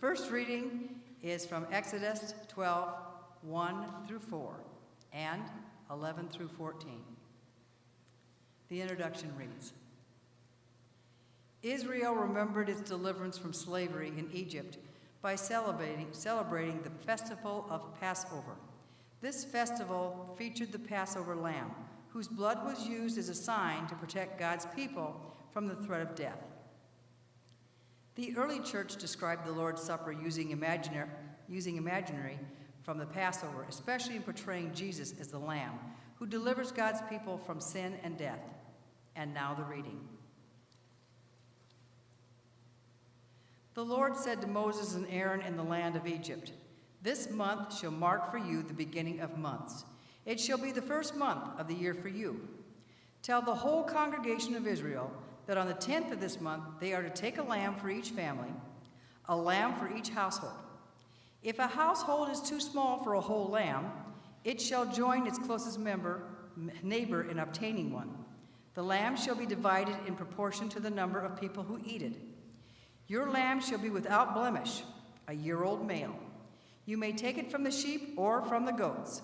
first reading is from Exodus 12, 1 through 4, and 11 through 14. The introduction reads, Israel remembered its deliverance from slavery in Egypt by celebrating the festival of Passover. This festival featured the Passover lamb, whose blood was used as a sign to protect God's people from the threat of death. The early church described the Lord's Supper using imaginary from the Passover, especially in portraying Jesus as the Lamb, who delivers God's people from sin and death. And now the reading. The Lord said to Moses and Aaron in the land of Egypt, "This month shall mark for you the beginning of months. It shall be the first month of the year for you. Tell the whole congregation of Israel that on the 10th of this month they are to take a lamb for each family, a lamb for each household. If a household is too small for a whole lamb, it shall join its closest neighbor in obtaining one. The lamb shall be divided in proportion to the number of people who eat it. Your lamb shall be without blemish, a year-old male. You may take it from the sheep or from the goats.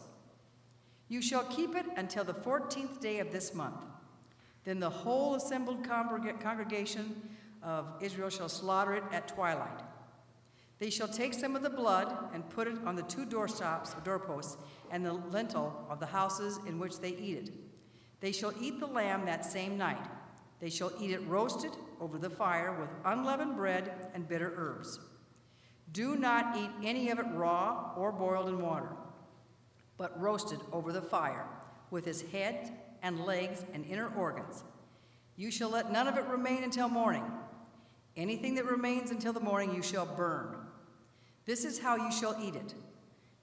You shall keep it until the 14th day of this month. Then the whole assembled congregation of Israel shall slaughter it at twilight. They shall take some of the blood and put it on the two doorposts, and the lintel of the houses in which they eat it. They shall eat the lamb that same night. They shall eat it roasted over the fire with unleavened bread and bitter herbs. Do not eat any of it raw or boiled in water, but roasted over the fire with its head and legs and inner organs. You shall let none of it remain until morning. Anything that remains until the morning you shall burn. This is how you shall eat it.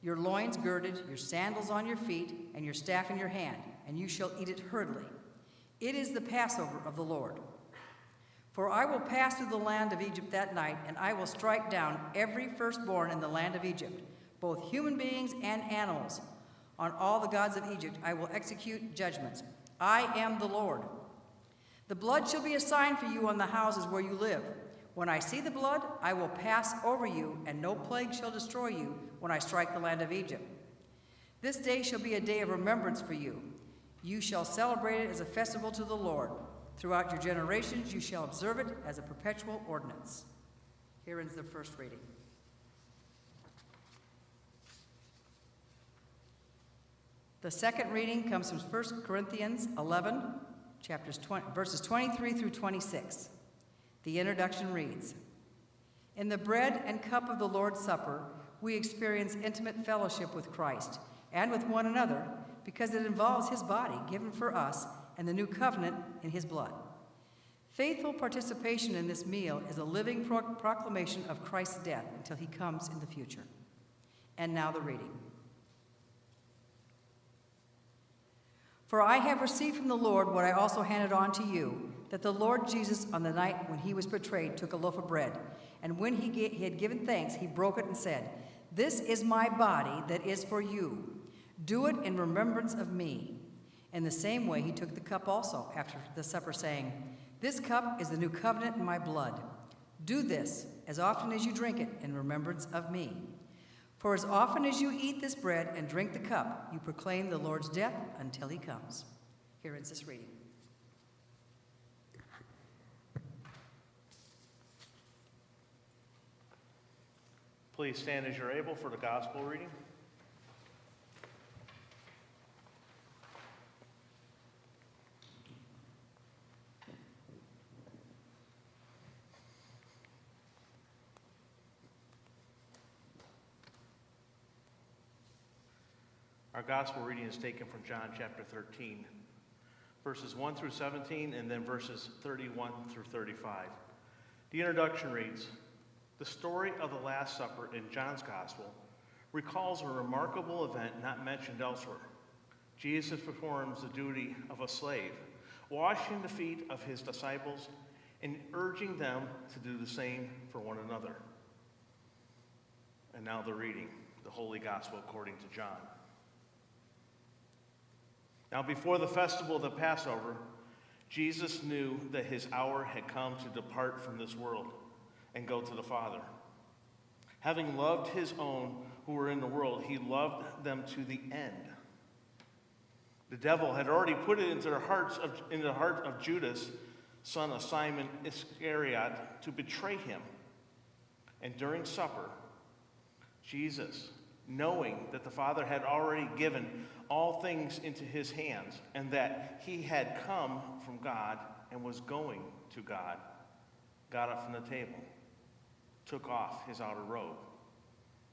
Your loins girded, your sandals on your feet, and your staff in your hand, and you shall eat it hurriedly. It is the Passover of the Lord. For I will pass through the land of Egypt that night, and I will strike down every firstborn in the land of Egypt, both human beings and animals. On all the gods of Egypt I will execute judgments. I am the Lord. The blood shall be a sign for you on the houses where you live. When I see the blood, I will pass over you, and no plague shall destroy you when I strike the land of Egypt. This day shall be a day of remembrance for you. You shall celebrate it as a festival to the Lord. Throughout your generations you shall observe it as a perpetual ordinance." Here ends the first reading. The second reading comes from 1 Corinthians 11, verses 23 through 26. The introduction reads, "In the bread and cup of the Lord's Supper, we experience intimate fellowship with Christ and with one another because it involves his body given for us and the new covenant in his blood. Faithful participation in this meal is a living proclamation of Christ's death until he comes in the future." And now the reading. "For I have received from the Lord what I also handed on to you, that the Lord Jesus, on the night when he was betrayed, took a loaf of bread, and when he had given thanks, he broke it and said, 'This is my body that is for you. Do it in remembrance of me.' In the same way, he took the cup also after the supper, saying, 'This cup is the new covenant in my blood. Do this as often as you drink it in remembrance of me. For as often as you eat this bread and drink the cup, you proclaim the Lord's death until he comes.'" Here ends this reading. Please stand as you're able for the gospel reading. Our gospel reading is taken from John chapter 13, verses 1 through 17, and then verses 31 through 35. The introduction reads, "The story of the Last Supper in John's gospel recalls a remarkable event not mentioned elsewhere. Jesus performs the duty of a slave, washing the feet of his disciples and urging them to do the same for one another." And now the reading, the Holy Gospel according to John. Now before the festival of the Passover, Jesus knew that his hour had come to depart from this world and go to the Father. Having loved his own who were in the world, he loved them to the end. The devil had already put it into the heart of Judas, son of Simon Iscariot, to betray him. And during supper, Jesus, knowing that the Father had already given all things into his hands, and that he had come from God and was going to God, got up from the table, took off his outer robe,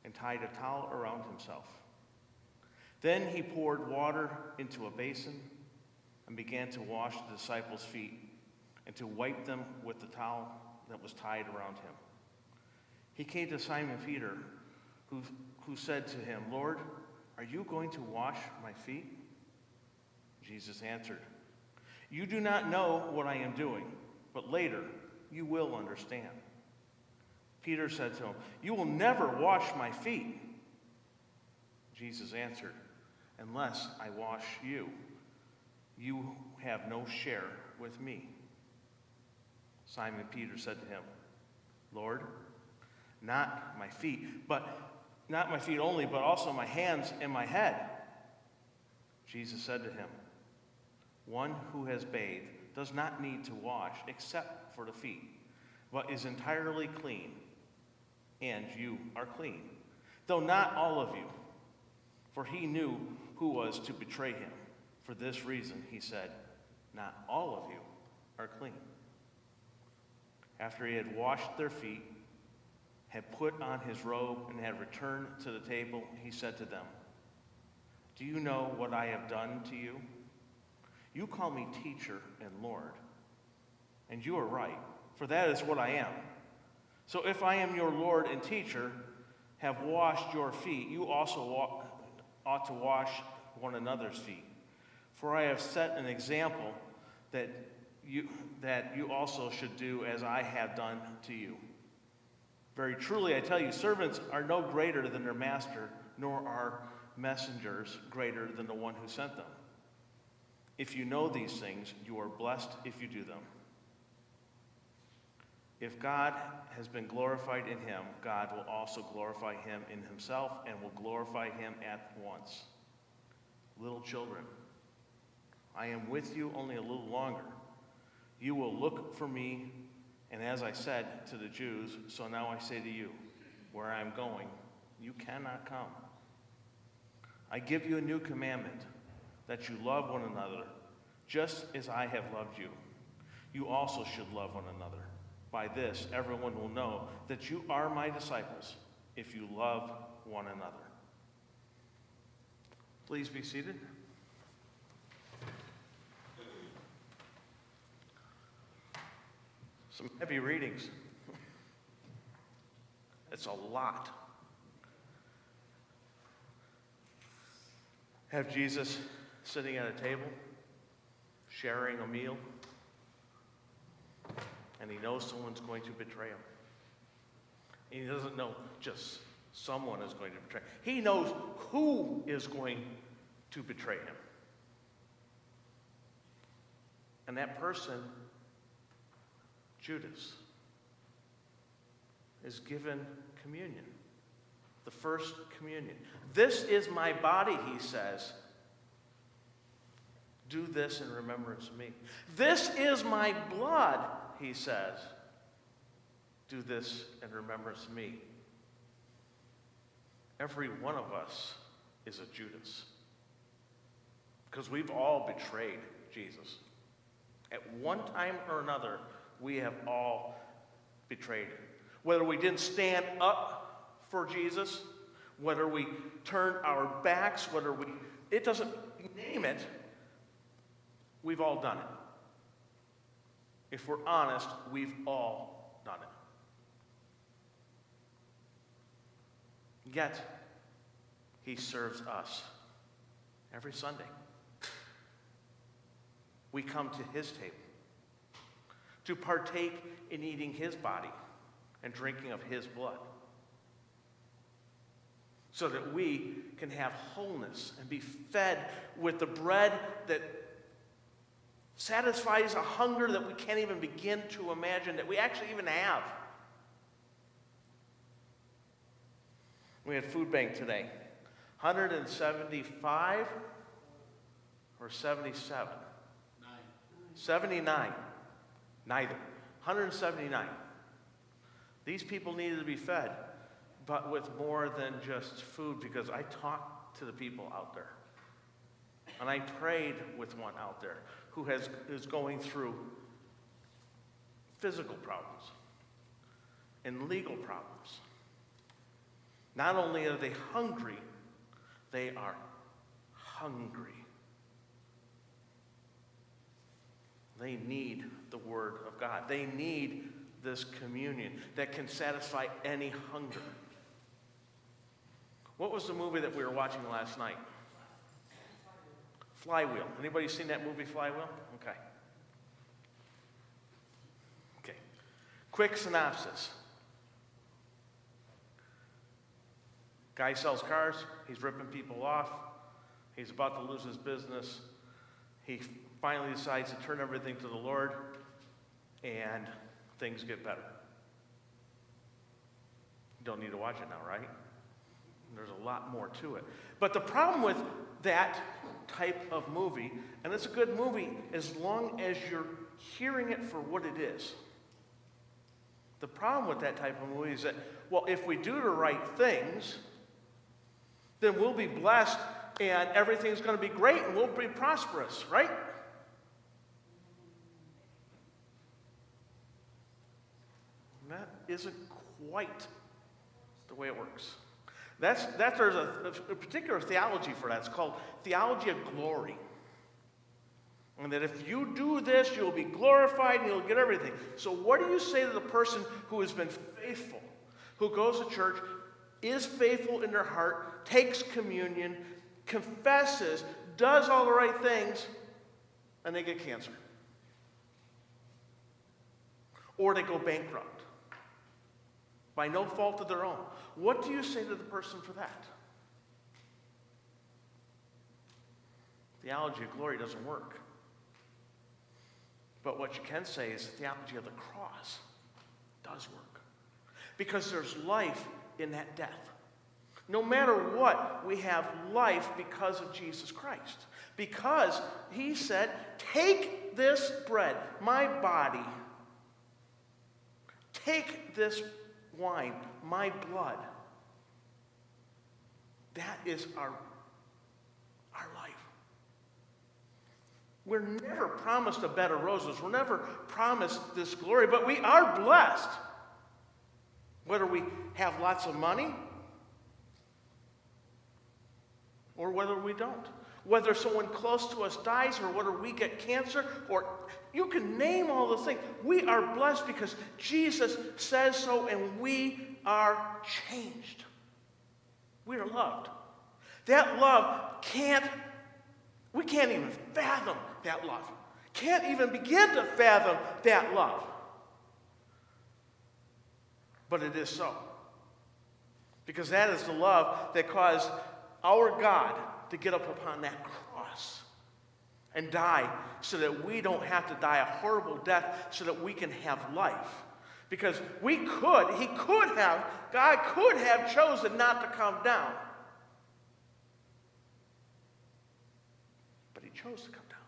and tied a towel around himself. Then he poured water into a basin and began to wash the disciples' feet and to wipe them with the towel that was tied around him. He came to Simon Peter, who said to him, "Lord, are you going to wash my feet?" Jesus answered, "You do not know what I am doing, but later you will understand." Peter said to him, "You will never wash my feet." Jesus answered, "Unless I wash you, you have no share with me." Simon Peter said to him, "Lord, not my feet only, but also my hands and my head." Jesus said to him, "One who has bathed does not need to wash except for the feet, but is entirely clean, and you are clean, though not all of you." For he knew who was to betray him. For this reason he said, "Not all of you are clean." After he had washed their feet, had put on his robe, and had returned to the table, he said to them, "Do you know what I have done to you? You call me teacher and Lord, and you are right, for that is what I am. So if I am your Lord and teacher, have washed your feet, you also ought to wash one another's feet. For I have set an example that you also should do as I have done to you. Very truly, I tell you, servants are no greater than their master, nor are messengers greater than the one who sent them. If you know these things, you are blessed if you do them. If God has been glorified in him, God will also glorify him in himself and will glorify him at once. Little children, I am with you only a little longer. You will look for me, and as I said to the Jews, so now I say to you, where I am going, you cannot come. I give you a new commandment, that you love one another, just as I have loved you. You also should love one another. By this, everyone will know that you are my disciples, if you love one another." Please be seated. Some heavy readings. It's a lot. Have Jesus sitting at a table, sharing a meal, and he knows someone's going to betray him. And he doesn't know just someone is going to betray him. He knows who is going to betray him. And that person, Judas, is given communion, the first communion. "This is my body," he says. "Do this in remembrance of me." "This is my blood," he says. "Do this in remembrance of me." Every one of us is a Judas, because we've all betrayed Jesus. At one time or another, we have all betrayed him. Whether we didn't stand up for Jesus, whether we turned our backs, it doesn't name it, we've all done it. If we're honest, we've all done it. Yet, he serves us every Sunday. We come to his table to partake in eating his body and drinking of his blood, so that we can have wholeness and be fed with the bread that satisfies a hunger that we can't even begin to imagine that we actually even have. We had food bank today. 175 or 77? 79. Neither. 179. These people needed to be fed, but with more than just food, because I talked to the people out there. And I prayed with one out there who is going through physical problems and legal problems. Not only are they hungry, they are hungry. They need the Word of God. They need this communion that can satisfy any hunger. What was the movie that we were watching last night? Flywheel. Anybody seen that movie, Flywheel? Okay. Okay. Quick synopsis. Guy sells cars. He's ripping people off. He's about to lose his business. He finally decides to turn everything to the Lord, and things get better. You don't need to watch it now, right? There's a lot more to it. But the problem with that type of movie, and it's a good movie as long as you're hearing it for what it is. The problem with that type of movie is that, well, if we do the right things, then we'll be blessed and everything's going to be great and we'll be prosperous, right? And that isn't quite the way it works. There's a particular theology for that. It's called theology of glory. And that if you do this, you'll be glorified and you'll get everything. So what do you say to the person who has been faithful, who goes to church, is faithful in their heart, takes communion, confesses, does all the right things, and they get cancer? Or they go bankrupt by no fault of their own. What do you say to the person for that? Theology of glory doesn't work. But what you can say is the theology of the cross does work. Because there's life in that death. No matter what, we have life because of Jesus Christ. Because he said, take this bread, my body. Take this wine, my blood. That is our life. We're never promised a bed of roses. We're never promised this glory, but we are blessed. Whether we have lots of money or whether we don't. Whether someone close to us dies or whether we get cancer, or you can name all those things. We are blessed because Jesus says so, and we are changed. We are loved. That love we can't even fathom that love. Can't even begin to fathom that love. But it is so. Because that is the love that caused our God to get up upon that cross and die so that we don't have to die a horrible death, so that we can have life. Because God could have chosen not to come down. But he chose to come down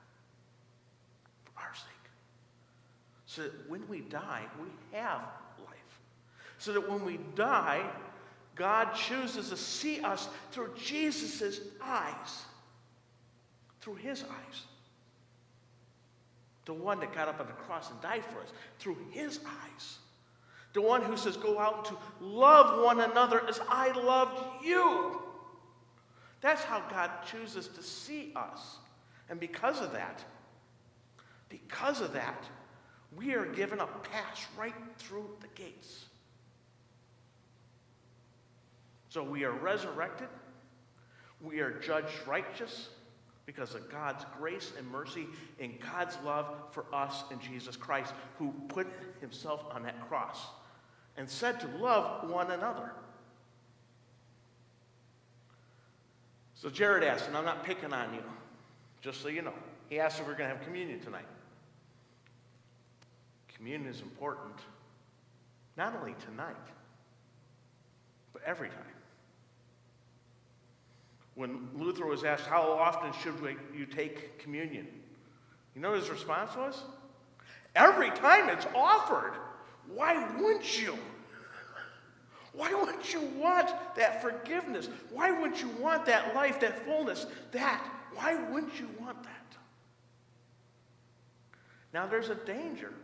for our sake. So that when we die, we have life. So that when we die, God chooses to see us through Jesus' eyes. Through his eyes. The one that got up on the cross and died for us. Through his eyes. The one who says, go out to love one another as I loved you. That's how God chooses to see us. And because of that, we are given a pass right through the gates. So we are resurrected. We are judged righteous because of God's grace and mercy and God's love for us in Jesus Christ, who put himself on that cross and said to love one another. So Jared asked, and I'm not picking on you, just so you know. He asked if we're going to have communion tonight. Communion is important, not only tonight, but every time. When Luther was asked, how often should you take communion? You know what his response was? Every time it's offered. Why wouldn't you? Why wouldn't you want that forgiveness? Why wouldn't you want that life, that fullness, why wouldn't you want that? Now there's a danger.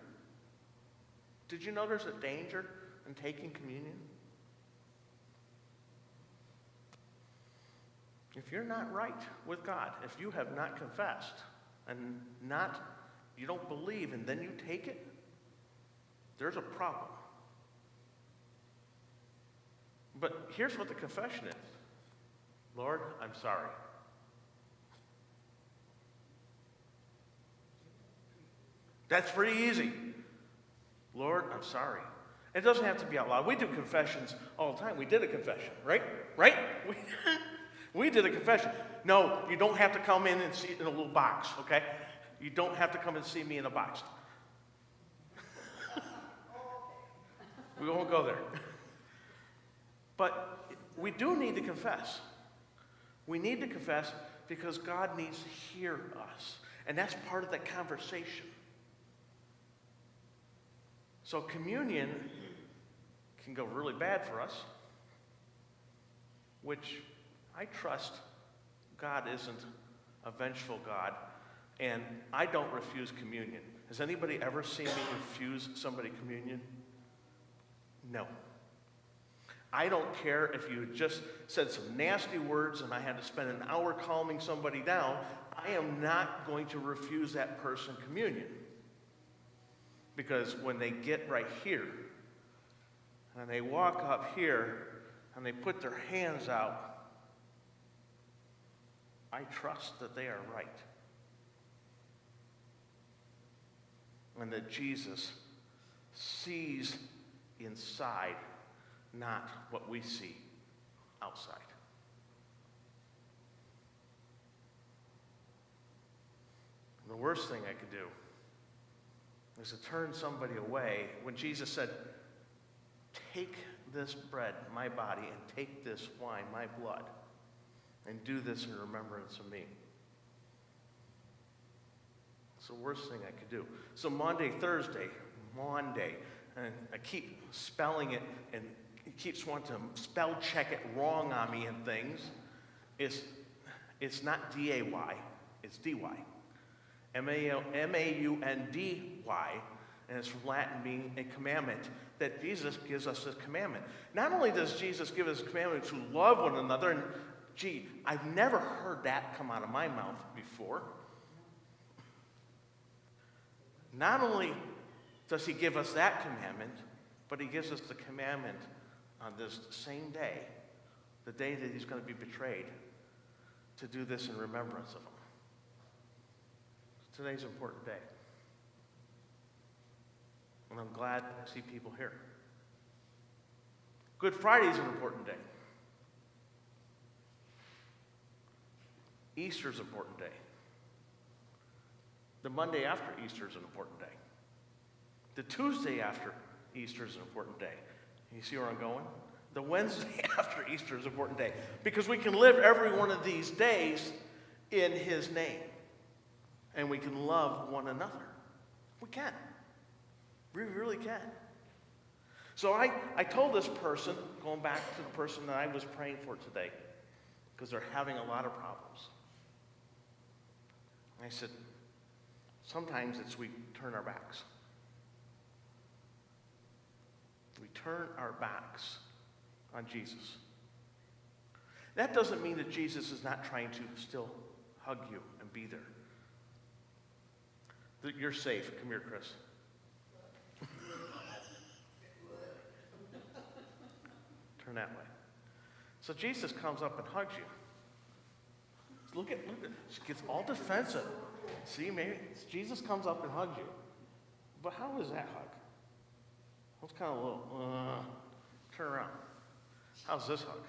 Did you know there's a danger in taking communion? If you're not right with God, if you have not confessed and you don't believe and then you take it, there's a problem. But here's what the confession is. Lord, I'm sorry. That's pretty easy. Lord, I'm sorry. It doesn't have to be out loud. We do confessions all the time. We did a confession, right? Right? We did a confession. No, you don't have to come in and see it in a little box, okay? You don't have to come and see me in a box. We won't go there. But we do need to confess. We need to confess because God needs to hear us. And that's part of that conversation. So communion can go really bad for us, which I trust God isn't a vengeful God, and I don't refuse communion. Has anybody ever seen me refuse somebody communion? No. I don't care if you just said some nasty words and I had to spend an hour calming somebody down. I am not going to refuse that person communion. Because when they get right here, and they walk up here, and they put their hands out, I trust that they are right. And that Jesus sees inside, not what we see outside. And the worst thing I could do is to turn somebody away when Jesus said, take this bread, my body, and take this wine, my blood, and do this in remembrance of me. It's the worst thing I could do. So Monday, and I keep spelling it, and it keeps wanting to spell check it wrong on me and things. It's not D-A-Y, it's D-Y. M-A-U-N-D-Y, and it's from Latin meaning a commandment, that Jesus gives us a commandment. Not only does Jesus give us a commandment to love one another, and gee, I've never heard that come out of my mouth before. Not only does he give us that commandment, but he gives us the commandment on this same day, the day that he's going to be betrayed, to do this in remembrance of him. Today's an important day. And I'm glad to see people here. Good Friday is an important day. Easter's an important day. The Monday after Easter is an important day. The Tuesday after Easter is an important day. You see where I'm going? The Wednesday after Easter is an important day. Because we can live every one of these days in his name. And we can love one another. We can. We really can. So I told this person, going back to the person that I was praying for today, because they're having a lot of problems. And I said, sometimes we turn our backs. We turn our backs on Jesus. That doesn't mean that Jesus is not trying to still hug you and be there. That you're safe. Come here, Chris. Turn that way. So Jesus comes up and hugs you. Look at, she gets all defensive. See, maybe Jesus comes up and hugs you. But how is that hug? It's kind of a little, turn around. How's this hug?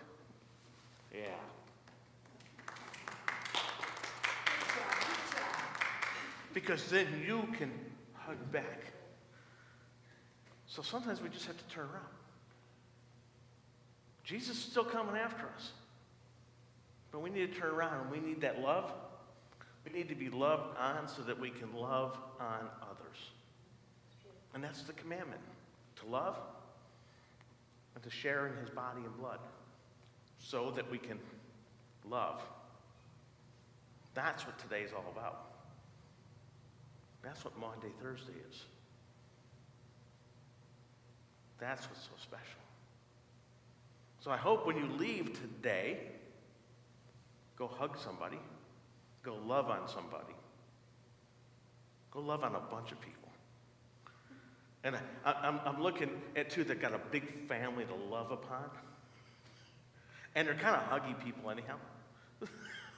Yeah. Because then you can hug back. So sometimes we just have to turn around. Jesus is still coming after us. But we need to turn around and we need that love. We need to be loved on so that we can love on others. And that's the commandment, to love and to share in his body and blood so that we can love. That's what today's all about. That's what Maundy Thursday is. That's what's so special. So I hope when you leave today, go hug somebody. Go love on somebody. Go love on a bunch of people. And I'm looking at two that got a big family to love upon. And they're kind of huggy people anyhow.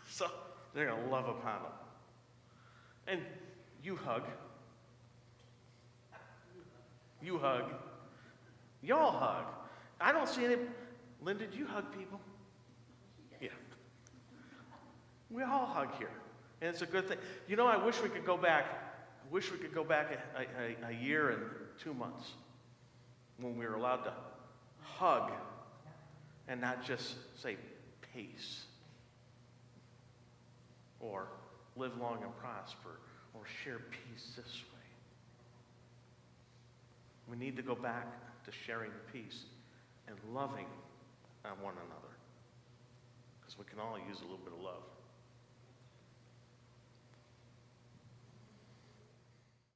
So they're going to love upon them. And you hug. You hug. Y'all hug. I don't see any. Linda, do you hug people? Yeah. We all hug here. And it's a good thing. You know, I wish we could go back. I wish we could go back a year and 2 months when we were allowed to hug and not just say peace or live long and prosper or share peace this way. We need to go back to sharing peace and loving on one another because we can all use a little bit of love.